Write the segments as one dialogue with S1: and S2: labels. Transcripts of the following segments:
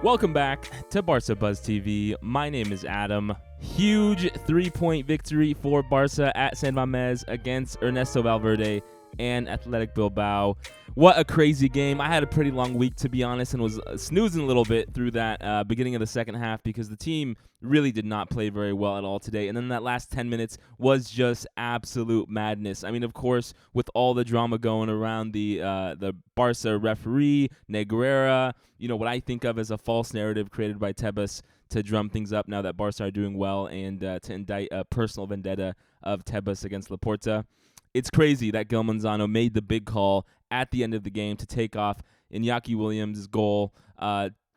S1: Welcome back to Barca Buzz TV. My name is Adam. Huge 3-point victory for Barca at San Mamés against Ernesto Valverde and Athletic Bilbao. What a crazy game. I had a pretty long week, to be honest, and was snoozing a little bit through that beginning of the second half because the team really did not play very well at all today. And then that last 10 minutes was just absolute madness. I mean, of course, with all the drama going around the Barca referee, Negreira, what I think of as a false narrative created by Tebas to drum things up now that Barca are doing well and to indict a personal vendetta of Tebas against Laporta. It's crazy that Gil Manzano made the big call at the end of the game to take off Iñaki Williams' goal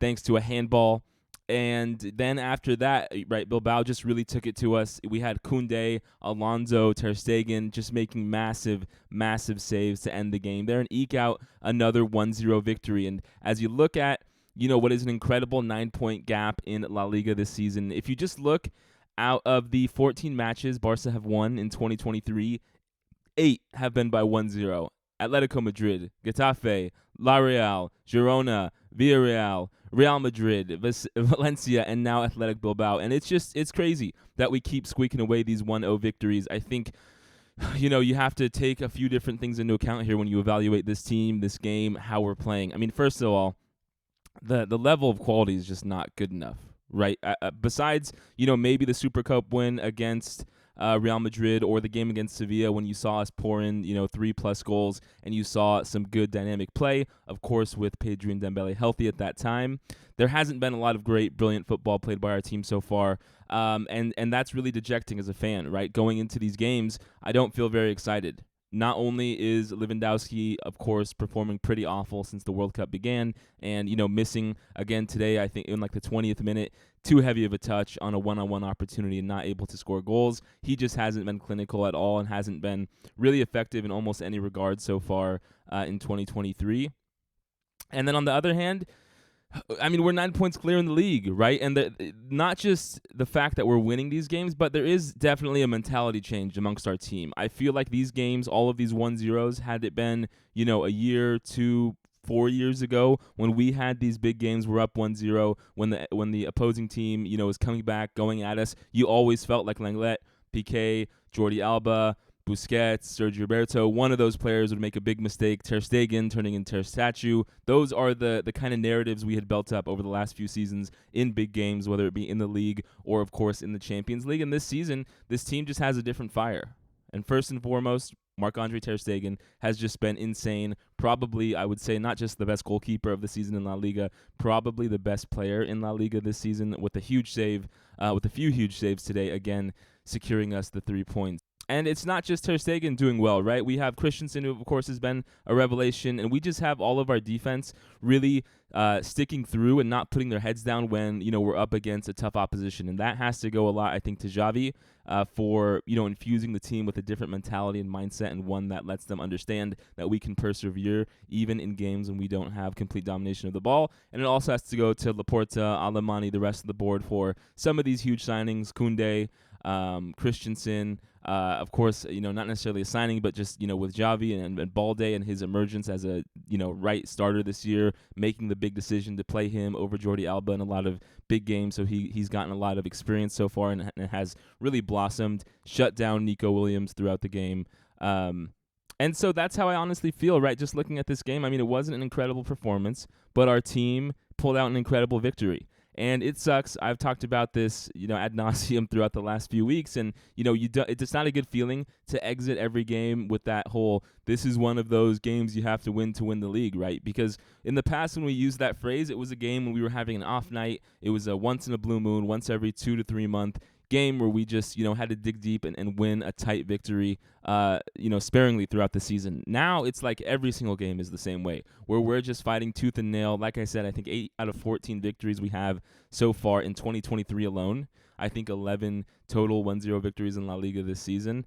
S1: thanks to a handball. And then after that, right, Bilbao just really took it to us. We had Koundé, Alonso, Ter Stegen just making massive, massive saves to end the game there and eke out another 1-0 victory. And as you look at, what is an incredible 9-point gap in La Liga this season, if you just look out of the 14 matches Barca have won in 2023, 8 have been by 1-0. Atletico Madrid, Getafe, La Real, Girona, Villarreal, Real Madrid, Valencia, and now Athletic Bilbao. And it's crazy that we keep squeaking away these 1-0 victories. I think, you have to take a few different things into account here when you evaluate this team, this game, how we're playing. I mean, first of all, the level of quality is just not good enough, right? Besides, maybe the Super Cup win against Real Madrid or the game against Sevilla when you saw us pour in, 3+ goals and you saw some good dynamic play, of course, with Pedri and Dembele healthy at that time. There hasn't been a lot of great, brilliant football played by our team so far, and that's really dejecting as a fan, right? Going into these games, I don't feel very excited. Not only is Lewandowski, of course, performing pretty awful since the World Cup began and, missing again today, I think in like the 20th minute, too heavy of a touch on a one-on-one opportunity and not able to score goals. He just hasn't been clinical at all and hasn't been really effective in almost any regard so far in 2023. And then on the other hand, I mean, we're 9 points clear in the league, right? And not just the fact that we're winning these games, but there is definitely a mentality change amongst our team. I feel like these games, all of these 1-0s, had it been, a year, 2, 4 years ago when we had these big games, we're up 1-0, when the opposing team, is coming back, going at us, you always felt like Lenglet, Piqué, Jordi Alba, Busquets, Sergio Roberto, one of those players would make a big mistake, Ter Stegen turning into a statue. Those are the kind of narratives we had built up over the last few seasons in big games, whether it be in the league or, of course, in the Champions League. And this season, this team just has a different fire. And first and foremost, Marc-Andre Ter Stegen has just been insane. Probably, I would say, not just the best goalkeeper of the season in La Liga, probably the best player in La Liga this season with a huge save, with a few huge saves today, again, securing us the 3 points. And it's not just Ter Stegen doing well, right? We have Christensen, who, of course, has been a revelation, and we just have all of our defense really sticking through and not putting their heads down when, we're up against a tough opposition. And that has to go a lot, I think, to Xavi for, infusing the team with a different mentality and mindset and one that lets them understand that we can persevere even in games when we don't have complete domination of the ball. And it also has to go to Laporta, Alemany, the rest of the board for some of these huge signings, Koundé, Christensen, of course, not necessarily a signing, but just, with Xavi and Balde and his emergence as a, right starter this year, making the big decision to play him over Jordi Alba in a lot of big games. So he's gotten a lot of experience so far and has really blossomed, shut down Nico Williams throughout the game. And so that's how I honestly feel, right? Just looking at this game, I mean, it wasn't an incredible performance, but our team pulled out an incredible victory. And it sucks. I've talked about this, ad nauseum throughout the last few weeks. And, it's not a good feeling to exit every game with that whole, this is one of those games you have to win the league, right? Because in the past when we used that phrase, it was a game when we were having an off night. It was a once in a blue moon, once every 2 to 3 month game where we just, had to dig deep and win a tight victory, sparingly throughout the season. Now it's like every single game is the same way, where we're just fighting tooth and nail. Like I said, I think 8 out of 14 victories we have so far in 2023 alone. I think 11 total 1-0 victories in La Liga this season.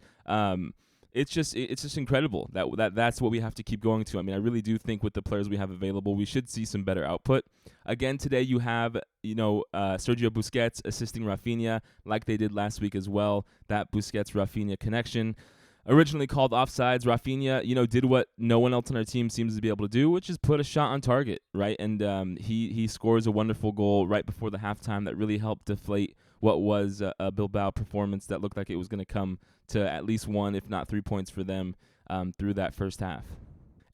S1: It's just incredible that's what we have to keep going to. I mean, I really do think with the players we have available, we should see some better output. Again, today you have, Sergio Busquets assisting Rafinha like they did last week as well, that Busquets-Rafinha connection. originally called offsides. Rafinha, did what no one else on our team seems to be able to do, which is put a shot on target, right? And he scores a wonderful goal right before the halftime that really helped deflate what was a Bilbao performance that looked like it was going to come to at least 1, if not 3 points for them through that first half.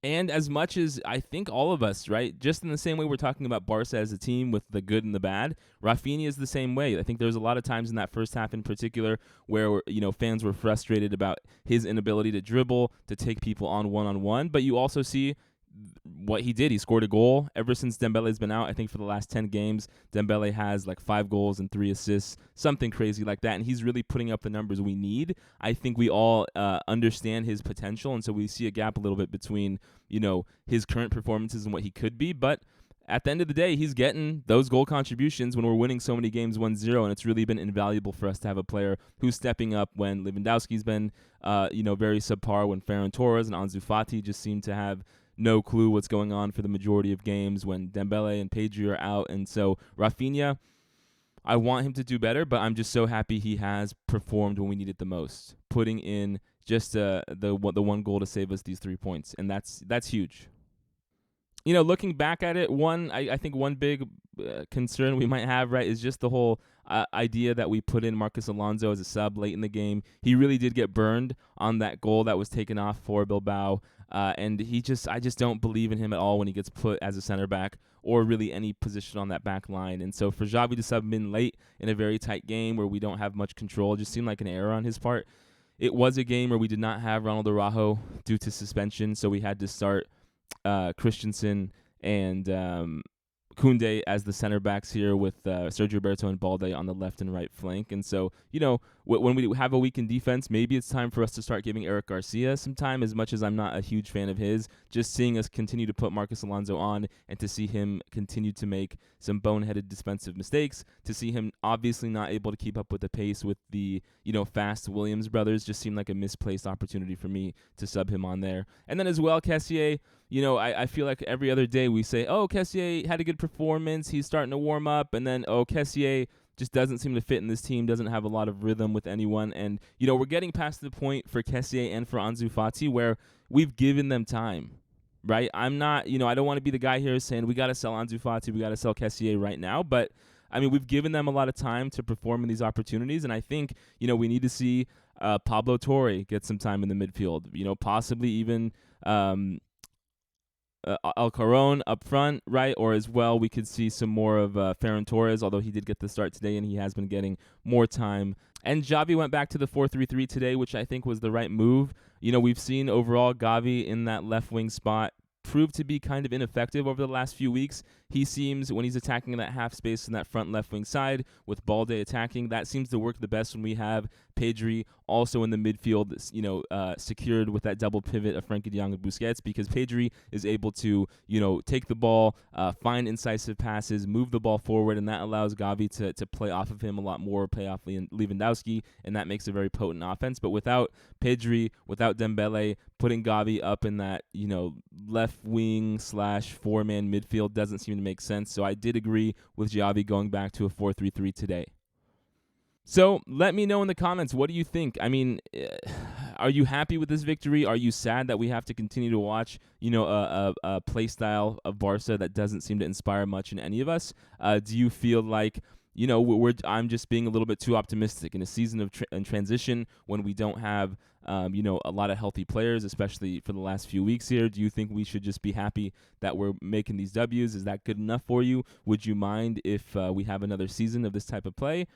S1: And as much as I think all of us, right, just in the same way we're talking about Barca as a team with the good and the bad, Rafinha is the same way. I think there's a lot of times in that first half in particular where, fans were frustrated about his inability to dribble, to take people on one-on-one. But you also see what he did. He scored a goal. Ever since Dembele's been out, I think for the last 10 games, Dembele has like 5 goals and 3 assists, something crazy like that. And he's really putting up the numbers we need. I think we all understand his potential, and so we see a gap a little bit between, his current performances and what he could be. But at the end of the day, he's getting those goal contributions when we're winning so many games 1-0, and it's really been invaluable for us to have a player who's stepping up when Lewandowski's been, very subpar, when Ferran Torres and Ansu Fati just seem to have no clue what's going on for the majority of games, when Dembele and Pedri are out. And so Rafinha, I want him to do better, but I'm just so happy he has performed when we need it the most, putting in just the one goal to save us these 3 points, and that's huge. Looking back at it, I think one big concern we might have, right, is just the whole idea that we put in Marcos Alonso as a sub late in the game. He really did get burned on that goal that was taken off for Bilbao. And I just don't believe in him at all when he gets put as a center back or really any position on that back line. And so for Xavi to sub him in late in a very tight game where we don't have much control, it just seemed like an error on his part. It was a game where we did not have Ronald Araujo due to suspension, so we had to start Christensen and Koundé as the center backs here, with Sergio Roberto and Balde on the left and right flank. And so, when we have a weak in defense, maybe it's time for us to start giving Eric Garcia some time, as much as I'm not a huge fan of his. Just seeing us continue to put Marcos Alonso on and to see him continue to make some boneheaded defensive mistakes, to see him obviously not able to keep up with the pace with the, fast Williams brothers, just seemed like a misplaced opportunity for me to sub him on there. And then as well, Kessié, I feel like every other day we say, oh, Kessié had a good performance, he's starting to warm up, and then, oh, Kessié just doesn't seem to fit in this team, doesn't have a lot of rhythm with anyone. And, we're getting past the point for Kessié and for Ansu Fati where we've given them time, right? I'm not, I don't want to be the guy here saying we got to sell Ansu Fati, we got to sell Kessié right now, but, we've given them a lot of time to perform in these opportunities, and I think, we need to see Pablo Torre get some time in the midfield, possibly even Alcaron up front, right? Or as well, we could see some more of Ferran Torres, although he did get the start today and he has been getting more time. And Xavi went back to the 4-3-3 today, which I think was the right move. We've seen overall Gavi in that left wing spot prove to be kind of ineffective over the last few weeks. He seems, when he's attacking in that half space in that front left wing side with Balde attacking, that seems to work the best when we have Pedri also in the midfield, secured with that double pivot of Frenkie de Jong and Busquets, because Pedri is able to, take the ball, find incisive passes, move the ball forward, and that allows Gavi to play off of him a lot more, play off Lewandowski, and that makes a very potent offense. But without Pedri, without Dembele, putting Gavi up in that, left wing / 4-man midfield doesn't seem to make sense. So I did agree with Xavi going back to a 4-3-3 today. So let me know in the comments, what do you think? Are you happy with this victory? Are you sad that we have to continue to watch, a play style of Barca that doesn't seem to inspire much in any of us? Do you feel like, I'm just being a little bit too optimistic in a season of transition when we don't have, a lot of healthy players, especially for the last few weeks here? Do you think we should just be happy that we're making these W's? Is that good enough for you? Would you mind if we have another season of this type of play?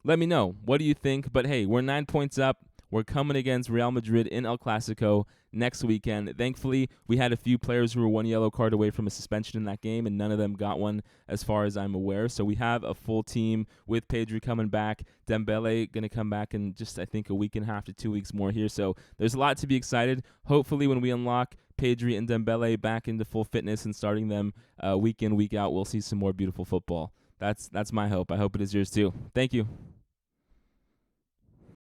S1: Let me know. What do you think? But hey, we're 9 points up. We're coming against Real Madrid in El Clasico next weekend. Thankfully, we had a few players who were 1 yellow card away from a suspension in that game, and none of them got one as far as I'm aware. So we have a full team with Pedri coming back. Dembele going to come back in just, I think, a week and a half to 2 weeks more here. So there's a lot to be excited. Hopefully when we unlock Pedri and Dembele back into full fitness and starting them week in, week out, we'll see some more beautiful football. That's my hope. I hope it is yours too. Thank you.